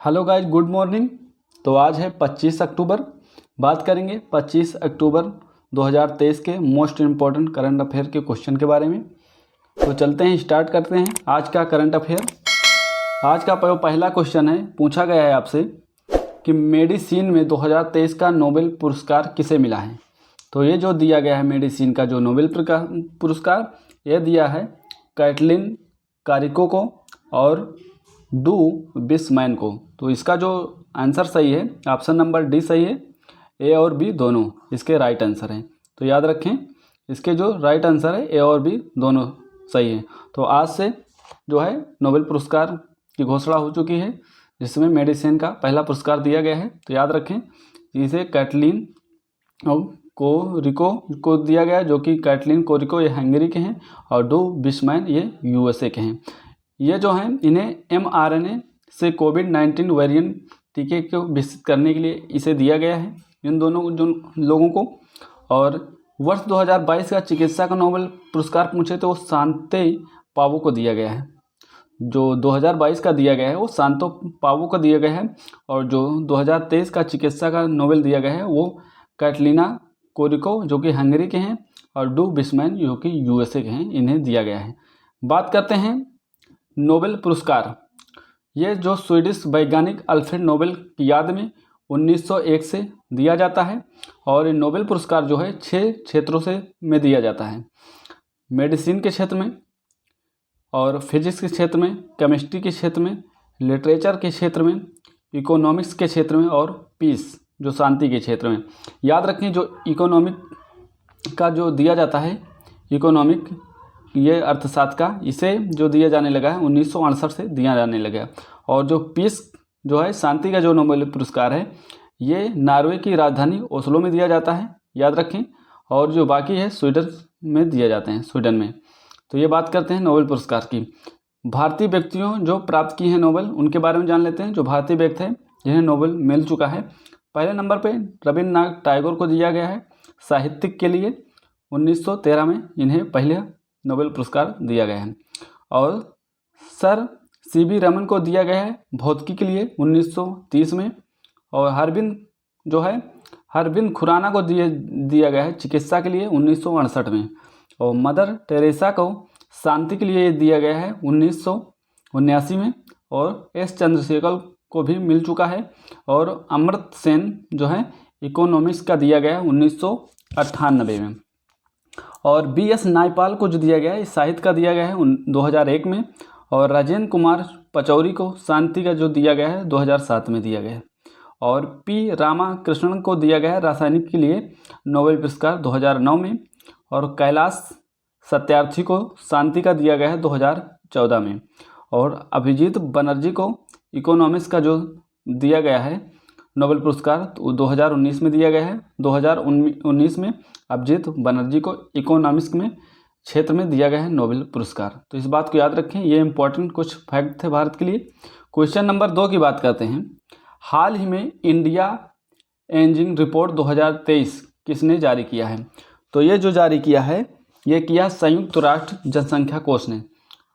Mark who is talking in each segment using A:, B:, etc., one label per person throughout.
A: Hello guys, good morning. तो आज है 25 अक्टूबर। बात करेंगे 25 अक्टूबर 2023 के मोस्ट इम्पॉर्टेंट करंट अफेयर के क्वेश्चन के बारे में। तो चलते हैं, स्टार्ट करते हैं आज का करंट अफेयर। आज का पहला क्वेश्चन है, पूछा गया है आपसे कि मेडिसिन में 2023 का नोबेल पुरस्कार किसे मिला है। तो ये जो दिया गया है मेडिसिन का जो नोबेल पुरस्कार, ये दिया है कैटलिन कारिको को और डू बिस्मैन को। तो इसका जो आंसर सही है, ऑप्शन नंबर डी सही है। ए और बी दोनों इसके राइट आंसर हैं। तो याद रखें, इसके जो राइट आंसर है ए और बी दोनों सही हैं। तो आज से जो है नोबेल पुरस्कार की घोषणा हो चुकी है, जिसमें मेडिसिन का पहला पुरस्कार दिया गया है। तो याद रखें, इसे कैटलिन कोरिको को दिया गया है, जो कि कैटलिन कोरिको ये हंगरी के हैं और डू बिस्मैन ये यूएसए के हैं। ये जो हैं, इन्हें mRNA से कोविड-19 वेरिएंट टीके को विकसित करने के लिए इसे दिया गया है, इन दोनों जो लोगों को। और वर्ष 2022 का चिकित्सा का नोबेल पुरस्कार पूछे तो वो शांति पावो को दिया गया है। जो 2022 का दिया गया है वो शांतो पावो को दिया गया है, और जो 2023 का चिकित्सा का नोबेल दिया गया है वो कैटलिना कोरिको जो कि हंगरी के हैं और डू बिस्मैन जो कि यूएसए के हैं, इन्हें दिया गया है। बात करते हैं नोबेल पुरस्कार। ये जो स्वीडिश वैज्ञानिक अल्फ्रेड नोबेल की याद में 1901 से दिया जाता है, और ये नोबेल पुरस्कार जो है 6 क्षेत्रों से में दिया जाता है। मेडिसिन के क्षेत्र में, और फिजिक्स के क्षेत्र में, केमिस्ट्री के क्षेत्र में, लिटरेचर के क्षेत्र में, इकोनॉमिक्स के क्षेत्र में और पीस जो शांति के क्षेत्र में। याद रखें, जो इकोनॉमिक का जो दिया जाता है, इकोनॉमिक ये अर्थशास्त्र का, इसे जो दिया जाने लगा है 1968 से दिया जाने लगा। और जो पीस जो है शांति का जो नोबेल पुरस्कार है, ये नॉर्वे की राजधानी ओस्लो में दिया जाता है, याद रखें। और जो बाकी है स्वीडन में दिए जाते हैं, स्वीडन में। तो ये बात करते हैं नोबेल पुरस्कार की। भारतीय व्यक्तियों जो प्राप्त की हैं नोबेल, उनके बारे में जान लेते हैं। जो भारतीय व्यक्ति हैं जिन्हें नोबेल मिल चुका है, पहले नंबर पे रविन्द्रनाथ टैगोर को दिया गया है साहित्यिक के लिए। 1913 में इन्हें पहले नोबेल पुरस्कार दिया गया है। और सर सीवी रमन को दिया गया है भौतिकी के लिए 1930 में। और हरबिंद खुराना को दिया गया है चिकित्सा के लिए 1968 में। और मदर टेरेसा को शांति के लिए दिया गया है 1979 में। और एस चंद्रशेखर को भी मिल चुका है। और अमर्त्य सेन जो है इकोनॉमिक्स का दिया गया है 1998 में। और बी.एस. नायपाल को जो दिया गया है साहित्य का दिया गया है 2001 में। और राजेंद्र कुमार पचौरी को शांति का जो दिया गया है 2007 में दिया गया है। और पी. रामाकृष्णन को दिया गया है रासायनिक के लिए नोबेल पुरस्कार 2009 में। और कैलाश सत्यार्थी को शांति का दिया गया है 2014 में। और अभिजीत बनर्जी को इकोनॉमिक्स का जो दिया गया है नोबेल पुरस्कार तो 2019 में दिया गया है। 2019 में अभिजीत बनर्जी को इकोनॉमिक्स में क्षेत्र में दिया गया है नोबेल पुरस्कार। तो इस बात को याद रखें, ये इंपॉर्टेंट कुछ फैक्ट थे भारत के लिए। क्वेश्चन नंबर 2 की बात करते हैं। हाल ही में इंडिया एजिंग रिपोर्ट 2023 किसने जारी किया है। तो ये जो जारी किया है, ये किया संयुक्त राष्ट्र जनसंख्या कोष ने।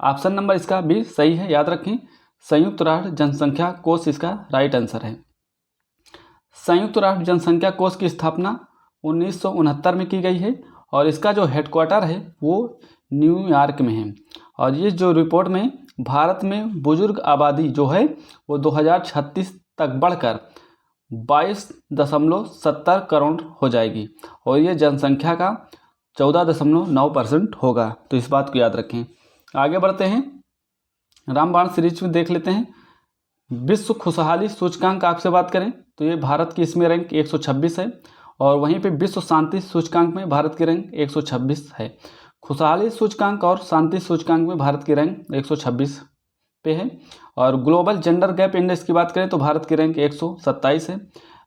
A: ऑप्शन नंबर इसका बी सही है, याद रखें, संयुक्त राष्ट्र जनसंख्या कोष इसका राइट आंसर है। संयुक्त राष्ट्र जनसंख्या कोष की स्थापना 1969 में की गई है, और इसका जो हेडक्वार्टर है वो न्यूयॉर्क में है। और ये जो रिपोर्ट में भारत में बुजुर्ग आबादी जो है वो 2036 तक बढ़कर 22.70 करोड़ हो जाएगी, और ये जनसंख्या का 14.9% होगा। तो इस बात को याद रखें। आगे बढ़ते हैं, रामबाण सीरीज में देख लेते हैं। विश्व खुशहाली सूचकांक आपसे बात करें तो ये भारत की इसमें रैंक 126 है। और वहीं पे विश्व शांति सूचकांक में भारत की रैंक 126 है। खुशहाली सूचकांक और शांति सूचकांक में भारत की रैंक 126 पे है। और ग्लोबल जेंडर गैप इंडेक्स की बात करें तो भारत की रैंक 127 है।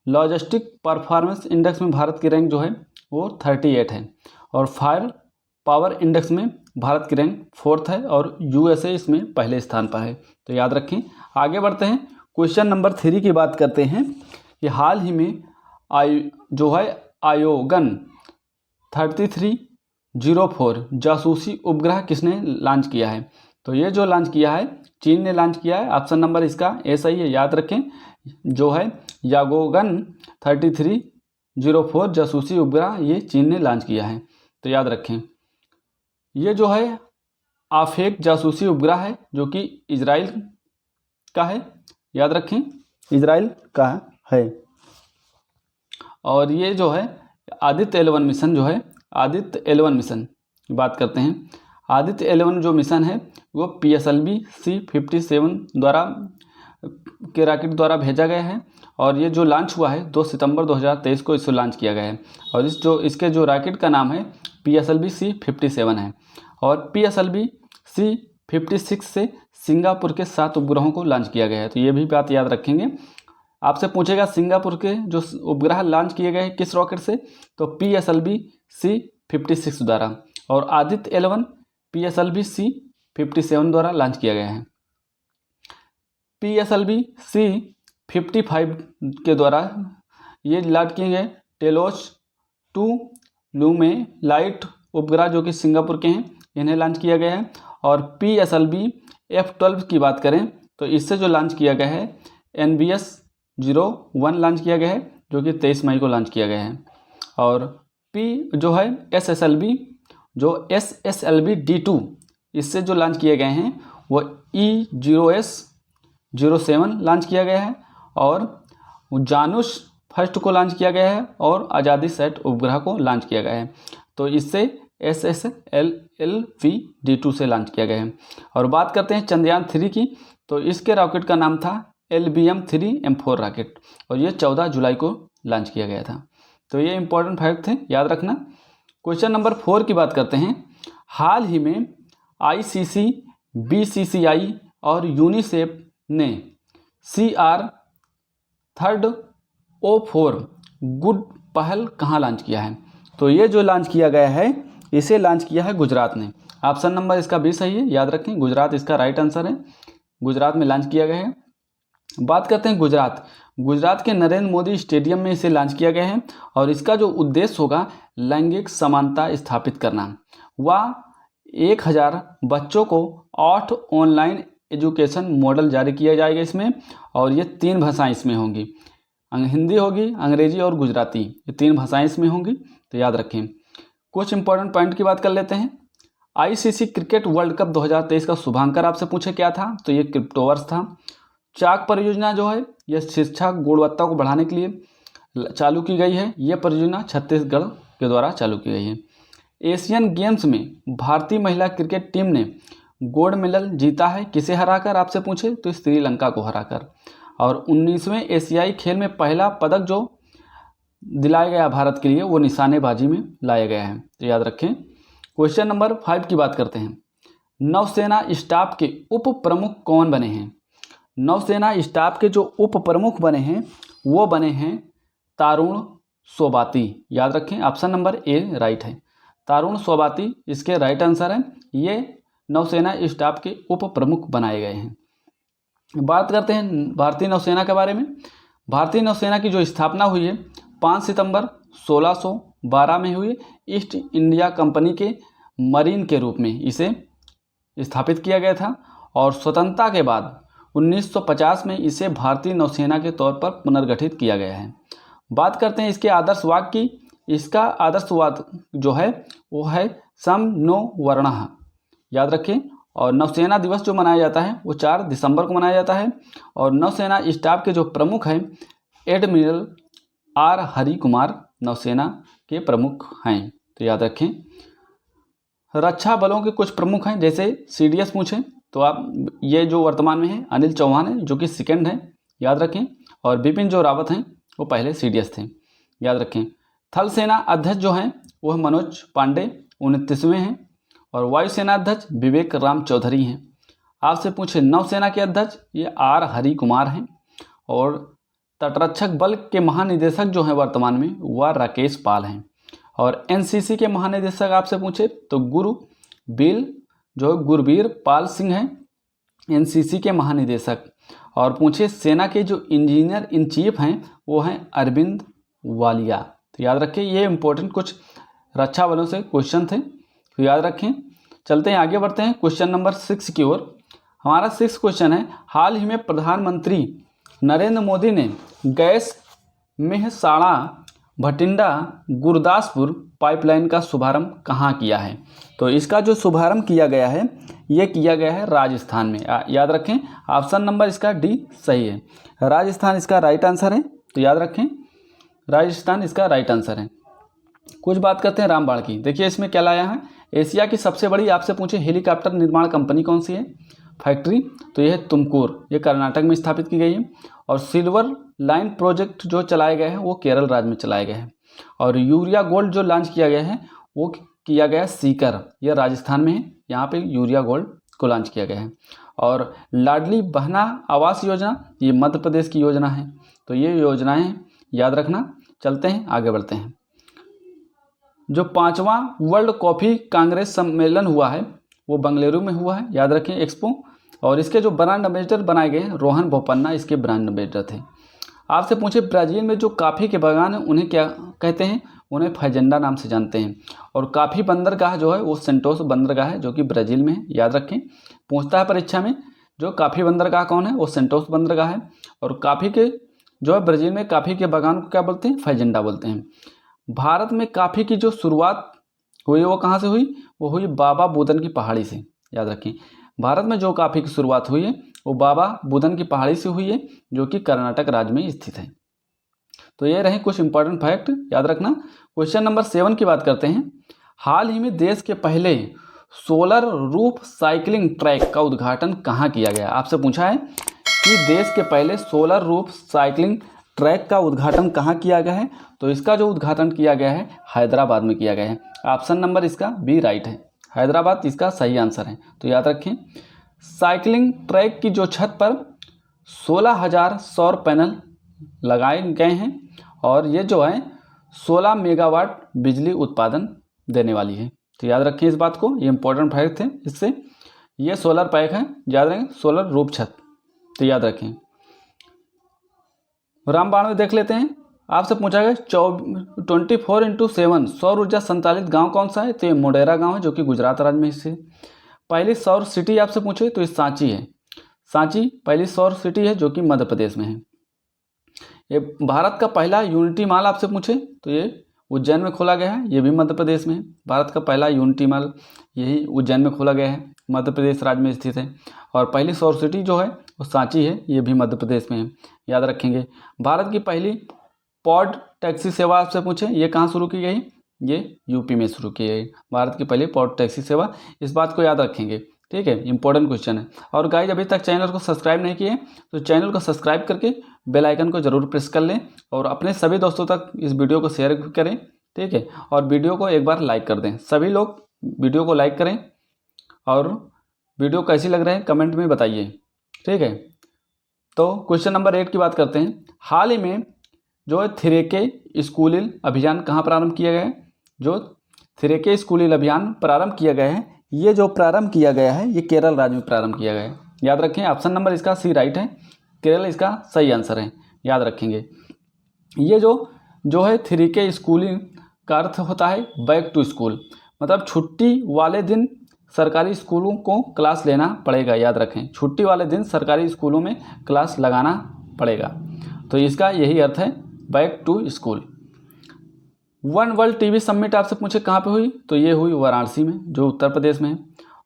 A: लॉजिस्टिक परफॉर्मेंस इंडेक्स में भारत की रैंक जो है वो 38 है। और फायर पावर इंडेक्स में भारत की रैंक 4th है, और यूएसए इसमें पहले स्थान पर है। तो याद रखें। आगे बढ़ते हैं, क्वेश्चन नंबर 3 की बात करते हैं कि हाल ही में आयोगन 3304 जासूसी उपग्रह किसने लॉन्च किया है। तो ये जो लॉन्च किया है चीन ने लॉन्च किया है। ऑप्शन नंबर इसका ए सही है, याद रखें। जो है यागोगन 3304 जासूसी उपग्रह ये चीन ने लॉन्च किया है, तो याद रखें। ये जो है आफेक जासूसी उपग्रह है जो कि इजराइल का है, याद रखें, इजराइल का है। और ये जो है आदित्य 11 मिशन जो है, आदित्य 11 मिशन की बात करते हैं। आदित्य 11 जो मिशन है वो PSLV C-57 द्वारा के रॉकेट द्वारा भेजा गया है। और ये जो लॉन्च हुआ है 2 सितंबर 2023 को इसको लॉन्च किया गया है। और इसके जो रॉकेट का नाम है PSLV C-57 है। और PSLV C-56 से सिंगापुर के 7 उपग्रहों को लॉन्च किया गया है, तो ये भी बात याद रखेंगे। आपसे पूछेगा सिंगापुर के जो उपग्रह लॉन्च किए गए हैं किस रॉकेट से, तो PSLV C-56 द्वारा। और आदित्य 11 PSLV C-57 द्वारा लॉन्च किया गया है। PSLV C-55 के द्वारा ये लॉन्च किए गए टेलोस 2 लूमे लाइट उपग्रह जो कि सिंगापुर के हैं, इन्हें लॉन्च किया गया है। और PSLV F-12 की बात करें तो इससे जो लॉन्च किया गया है NVS-01 लॉन्च किया गया है जो कि 23 मई को लॉन्च किया गया है। और जो है SSLV D2 इससे जो लॉन्च किए गए हैं वो E0S-07 लॉन्च किया गया है। और जानुस फर्स्ट को लॉन्च किया गया है और आज़ादी सेट उपग्रह को लॉन्च किया गया है, तो इससे SSLV D2 से लॉन्च किया गया है। और बात करते हैं चंद्रयान 3 की, तो इसके रॉकेट का नाम था LBM-3M4 रॉकेट और ये 14 जुलाई को लॉन्च किया गया था। तो ये इंपॉर्टेंट फैक्ट थे, याद रखना। क्वेश्चन नंबर 4 की बात करते हैं। हाल ही में ICC, BCCI और यूनिसेफ ने CR-304 गुड पहल कहाँ लॉन्च किया है, तो ये जो लॉन्च किया गया है इसे लॉन्च किया है गुजरात ने। ऑप्शन नंबर इसका भी सही है, याद रखें, गुजरात इसका राइट आंसर है। गुजरात में लॉन्च किया गया है। बात करते हैं गुजरात के नरेंद्र मोदी स्टेडियम में इसे लॉन्च किया गया है। और इसका जो उद्देश्य होगा लैंगिक समानता स्थापित करना। वह 1000 बच्चों को 8 ऑनलाइन एजुकेशन मॉडल जारी किया जाएगा इसमें। और ये 3 भाषाएं इसमें होंगी, हिंदी होगी, अंग्रेजी और गुजराती, ये 3 भाषाएं इसमें होंगी, तो याद रखें। कुछ इंपॉर्टेंट पॉइंट की बात कर लेते हैं। ICC क्रिकेट वर्ल्ड कप 2023 का शुभांकर आपसे पूछे क्या था, तो ये क्रिप्टोवर्स था। चाक परियोजना जो है यह शिक्षा गुणवत्ता को बढ़ाने के लिए चालू की गई है। यह परियोजना छत्तीसगढ़ के द्वारा चालू की गई है। एशियन गेम्स में भारतीय महिला क्रिकेट टीम ने गोल्ड मेडल जीता है, किसे हराकर आपसे पूछे तो श्रीलंका को हराकर। और 19वें एशियाई खेल में पहला पदक जो दिलाया गया भारत के लिए वो निशानेबाजी में लाया गया है, तो याद रखें। क्वेश्चन नंबर 5 की बात करते हैं। नौसेना स्टाफ के उप प्रमुख कौन बने हैं? नौसेना स्टाफ के जो उप प्रमुख बने हैं वो बने हैं तारुण सोबाती, याद रखें। ऑप्शन नंबर ए राइट है, तारुण सोबाती इसके राइट आंसर है। ये नौसेना स्टाफ के उप प्रमुख बनाए गए हैं। बात करते हैं भारतीय नौसेना के बारे में। भारतीय नौसेना की जो स्थापना हुई है 5 सितंबर 1612 में हुई। ईस्ट इंडिया कंपनी के मरीन के रूप में इसे स्थापित किया गया था। और स्वतंत्रता के बाद 1950 में इसे भारतीय नौसेना के तौर पर पुनर्गठित किया गया है। बात करते हैं इसके आदर्श वाक्य की। इसका आदर्श वाक्य जो है वो है सम नो वर्णः, याद रखें। और नौसेना दिवस जो मनाया जाता है वो 4 दिसंबर को मनाया जाता है। और नौसेना स्टाफ के जो प्रमुख हैं एडमिरल आर हरि कुमार नौसेना के प्रमुख हैं, तो याद रखें। रक्षा बलों के कुछ प्रमुख हैं, जैसे CDS पूछें तो आप ये जो वर्तमान में है अनिल चौहान है जो कि सेकंड है, याद रखें। और बिपिन जो रावत हैं वो पहले CDS थे, याद रखें। थल सेना अध्यक्ष जो हैं वो है मनोज पांडे 29वें हैं। और वायुसेना अध्यक्ष विवेक राम चौधरी हैं। आपसे पूछे नौसेना के अध्यक्ष ये आर हरि कुमार हैं। और तटरक्षक बल के महानिदेशक जो हैं वर्तमान में वह राकेश पाल हैं। और NCC के महानिदेशक आपसे पूछे तो गुरबीर पाल सिंह हैं NCC के महानिदेशक। और पूछे सेना के जो इंजीनियर इन चीफ हैं वो हैं अरविंद वालिया, तो याद रखें। ये इंपॉर्टेंट कुछ रक्षा बलों से क्वेश्चन थे, तो याद रखें। चलते हैं आगे बढ़ते हैं क्वेश्चन नंबर 6 की ओर। हमारा 6 क्वेश्चन है, हाल ही में प्रधानमंत्री नरेंद्र मोदी ने गैस मेहसाणा भटिंडा गुरदासपुर पाइपलाइन का शुभारंभ कहाँ किया है? तो इसका जो शुभारंभ किया गया है ये किया गया है राजस्थान में। याद रखें, ऑप्शन नंबर इसका डी सही है, राजस्थान इसका राइट आंसर है। तो याद रखें, राजस्थान इसका राइट आंसर है। कुछ बात करते हैं रामबाण की। देखिए इसमें क्या लाया है, एशिया की सबसे बड़ी आपसे पूछे हेलीकॉप्टर निर्माण कंपनी कौन सी है, फैक्ट्री, तो यह है तुमकुर, ये कर्नाटक में स्थापित की गई है। और सिल्वर लाइन प्रोजेक्ट जो चलाए गए हैं वो केरल राज्य में चलाए गए हैं। और यूरिया गोल्ड जो लॉन्च किया गया है वो किया गया है सीकर, यह राजस्थान में है, यहाँ पे यूरिया गोल्ड को लॉन्च किया गया है। और लाडली बहना आवास योजना ये मध्य प्रदेश की योजना है। तो ये योजनाएं याद रखना। चलते हैं आगे बढ़ते हैं। जो 5वां वर्ल्ड कॉफ़ी कांग्रेस सम्मेलन हुआ है वो बेंगलुरु में हुआ है, याद रखें, एक्सपो। और इसके जो ब्रांड एम्बेसडर बनाए गए हैं रोहन बोपन्ना इसके ब्रांड एम्बेसडर थे। आपसे पूछे ब्राज़ील में जो कॉफ़ी के बागान हैं उन्हें क्या कहते हैं? उन्हें फैजेंडा नाम से जानते हैं। और काफ़ी बंदरगाह जो है वो सेंटोस बंदरगाह है जो कि ब्राज़ील में है, याद रखें, पूछता है परीक्षा में। जो काफ़ी बंदरगाह कौन है? वो सेंटोस बंदरगाह है। और काफ़ी के जो है ब्राज़ील में काफ़ी के बागान को क्या बोलते हैं? फैजेंडा बोलते हैं। भारत में काफ़ी की जो शुरुआत हुई वो कहाँ से हुई? वो हुई बाबा बुदन की पहाड़ी से, याद रखें। भारत में जो कॉफ़ी की शुरुआत हुई है वो बाबा बुदन की पहाड़ी से हुई है जो कि कर्नाटक राज्य में स्थित है। तो ये रहे कुछ इंपॉर्टेंट फैक्ट, याद रखना। क्वेश्चन नंबर 7 की बात करते हैं। हाल ही में देश के पहले सोलर रूफ साइकिलिंग ट्रैक का उद्घाटन कहाँ किया गया? आपसे पूछा है कि देश के पहले सोलर रूफ साइकिलिंग ट्रैक का उद्घाटन कहाँ किया गया है? तो इसका जो उद्घाटन किया गया है हैदराबाद में किया गया है। ऑप्शन नंबर इसका बी राइट है, हैदराबाद इसका सही आंसर है। तो याद रखें, साइकिलिंग ट्रैक की जो छत पर 16,000 सौर पैनल लगाए गए हैं और ये जो है 16 मेगावाट बिजली उत्पादन देने वाली है। तो याद रखें इस बात को, ये इंपॉर्टेंट फैक्ट थे इससे। ये सोलर पैक है, याद रखें, सोलर रूफ छत। तो याद रखें। रामबाण में देख लेते हैं। आपसे पूछा गया 24x7 सौर ऊर्जा संचालित गांव कौन सा है? तो ये मोढेरा गांव है जो कि गुजरात राज्य में स्थित है। पहली सौर सिटी आपसे पूछे तो ये सांची है, सांची पहली सौर सिटी है जो कि मध्य प्रदेश में है। ये भारत का पहला यूनिटी मॉल आपसे पूछे तो ये उज्जैन में खोला गया है, ये भी मध्य प्रदेश में है। भारत का पहला यूनिटी मॉल यही उज्जैन में खोला गया है, मध्य प्रदेश राज्य में स्थित है। और पहली सौर सिटी जो है वो सांची है, ये भी मध्य प्रदेश में है, याद रखेंगे। भारत की पहली पॉड टैक्सी सेवा आपसे पूछे ये कहाँ शुरू की गई? ये यूपी में शुरू की गई, भारत की पहली पॉड टैक्सी सेवा। इस बात को याद रखेंगे, ठीक है, इंपॉर्टेंट क्वेश्चन है। और गाइज अभी तक चैनल को सब्सक्राइब नहीं किए तो चैनल को सब्सक्राइब करके बेल आइकन को जरूर प्रेस कर लें और अपने सभी दोस्तों तक इस वीडियो को शेयर करें, ठीक है। और वीडियो को एक बार लाइक कर दें, सभी लोग वीडियो को लाइक करें और वीडियो कैसी लग रही है कमेंट में बताइए, ठीक है। तो क्वेश्चन नंबर 8 की बात करते हैं। हाल ही में जो थिरेके स्कूलिल अभियान कहाँ प्रारंभ किया गया है? जो थिरेके स्कूलिल अभियान प्रारंभ किया गया है, ये जो प्रारंभ किया गया है ये केरल राज्य में प्रारंभ किया गया है, याद रखें। ऑप्शन नंबर इसका सी राइट है, केरल इसका सही आंसर है, याद रखेंगे। ये जो है थिरेके स्कूलिंग का अर्थ होता है बैक टू स्कूल, मतलब छुट्टी वाले दिन सरकारी स्कूलों को क्लास लेना पड़ेगा, याद रखें। छुट्टी वाले दिन सरकारी स्कूलों में क्लास लगाना पड़ेगा, तो इसका यही अर्थ है back to school. One world TV summit आपसे पूछे कहाँ पे हुई? तो ये हुई वाराणसी में जो उत्तर प्रदेश में है।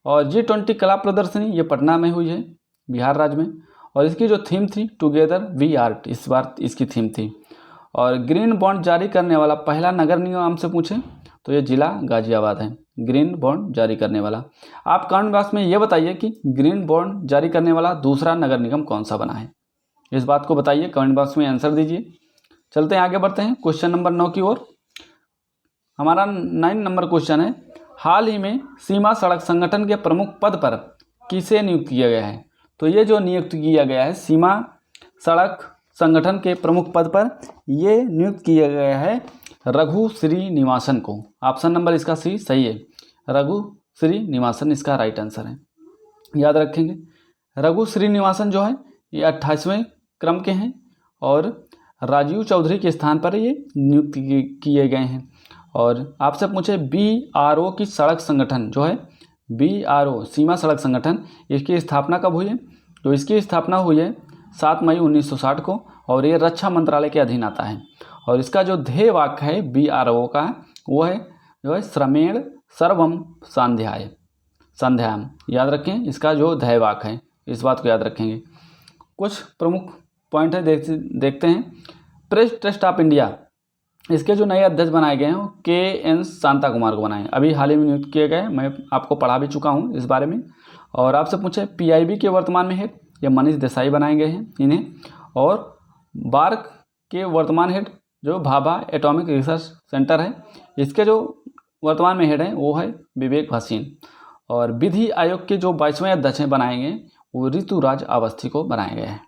A: और G20 कला प्रदर्शनी ये पटना में हुई है, बिहार राज्य में। और इसकी जो थीम थी टुगेदर वी आर्ट, इस बार इसकी थीम थी। और ग्रीन बॉन्ड जारी करने वाला पहला नगर निगम हमसे पूछे तो ये जिला गाजियाबाद है, ग्रीन बॉन्ड जारी करने वाला। आप कमेंट बॉक्स में ये बताइए कि ग्रीन बॉन्ड जारी करने वाला दूसरा नगर निगम कौन सा बना है, इस बात को बताइए, कमेंट बॉक्स में आंसर दीजिए। चलते हैं आगे बढ़ते हैं क्वेश्चन नंबर 9 की ओर। हमारा 9 नंबर क्वेश्चन है, हाल ही में सीमा सड़क संगठन के प्रमुख पद पर किसे नियुक्त किया गया है? तो ये जो नियुक्त किया गया है सीमा सड़क संगठन के प्रमुख पद पर, ये नियुक्त किया गया है रघु श्रीनिवासन को। ऑप्शन नंबर इसका सी सही है, रघु श्रीनिवासन इसका राइट आंसर है, याद रखेंगे। रघु श्रीनिवासन जो है ये 28वें क्रम के हैं और राजीव चौधरी के स्थान पर ये नियुक्त किए गए हैं। और आपसे पूछे BRO की सड़क संगठन जो है BRO सीमा सड़क संगठन, इसकी स्थापना कब हुई है? तो इसकी स्थापना हुई है 7 मई 1960 को और ये रक्षा मंत्रालय के अधीन आता है। और इसका जो ध्येय वाक्य है BRO का वो है जो है श्रमेण सर्वम संध्याम। याद रखें, इसका जो ध्येय वाक्य है इस बात को याद रखेंगे। कुछ प्रमुख पॉइंट है देखते हैं। प्रेस ट्रस्ट ऑफ इंडिया, इसके जो नए अध्यक्ष बनाए गए हैं वो KN शांता कुमार को बनाए, अभी हाल ही में नियुक्त किए गए। मैं आपको पढ़ा भी चुका हूँ इस बारे में। और आपसे पूछे PIB के वर्तमान में हेड, ये मनीष देसाई बनाए गए हैं इन्हें। और बार्क के वर्तमान हेड जो भाभा एटॉमिक रिसर्च सेंटर है, इसके जो वर्तमान में हेड हैं वो है विवेक भसीन। और विधि आयोग के जो 22वें अध्यक्ष बनाए गए वो ऋतुराज अवस्थी को बनाया गया है।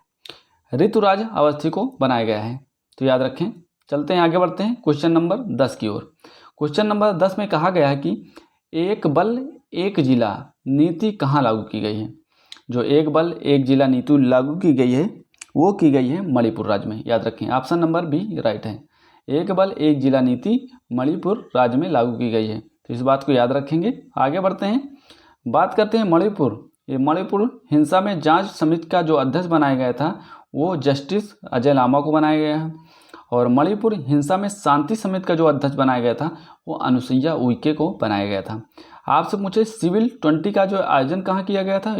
A: ऋतुराज अवस्थी को बनाया गया है, तो याद रखें। चलते हैं आगे बढ़ते हैं क्वेश्चन नंबर 10 की ओर। क्वेश्चन नंबर 10 में कहा गया है कि एक बल एक जिला नीति कहाँ लागू की गई है? जो एक बल एक जिला नीति लागू की गई है वो की गई है मणिपुर राज्य में। याद रखें, ऑप्शन नंबर बी राइट है। एक बल एक जिला नीति मणिपुर राज्य में लागू की गई है, तो इस बात को याद रखेंगे। आगे बढ़ते हैं, बात करते हैं मणिपुर। ये मणिपुर हिंसा में जांच समिति का जो अध्यक्ष बनाया गया था वो जस्टिस अजय लामा को बनाया गया है। और मणिपुर हिंसा में शांति समिति का जो अध्यक्ष बनाया गया था वो अनुसुईया उइके को बनाया गया था। आपसे पूछे सिविल 20 का जो आयोजन कहाँ किया गया था?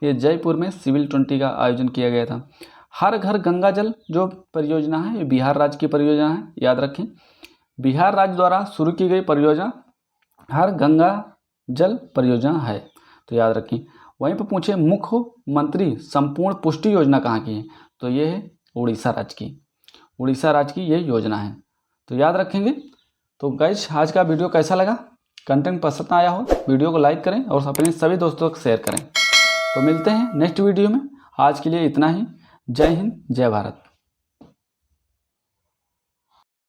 A: ये जयपुर में सिविल 20 का आयोजन किया गया था। हर घर गंगा जल जो परियोजना है ये बिहार राज्य की परियोजना है, याद रखें। बिहार राज्य द्वारा शुरू की गई परियोजना हर गंगा जल परियोजना है, तो याद रखें। वहीं पर पूछे मुख्यमंत्री संपूर्ण पुष्टि योजना कहाँ की है? तो ये है उड़ीसा राज्य की। उड़ीसा राज्य की ये योजना है, तो याद रखेंगे। तो गाइस आज का वीडियो कैसा लगा? कंटेंट पसंद आया हो वीडियो को लाइक करें और अपने सभी दोस्तों को शेयर करें। तो मिलते हैं नेक्स्ट वीडियो में। आज के लिए इतना ही। जय हिंद, जय भारत।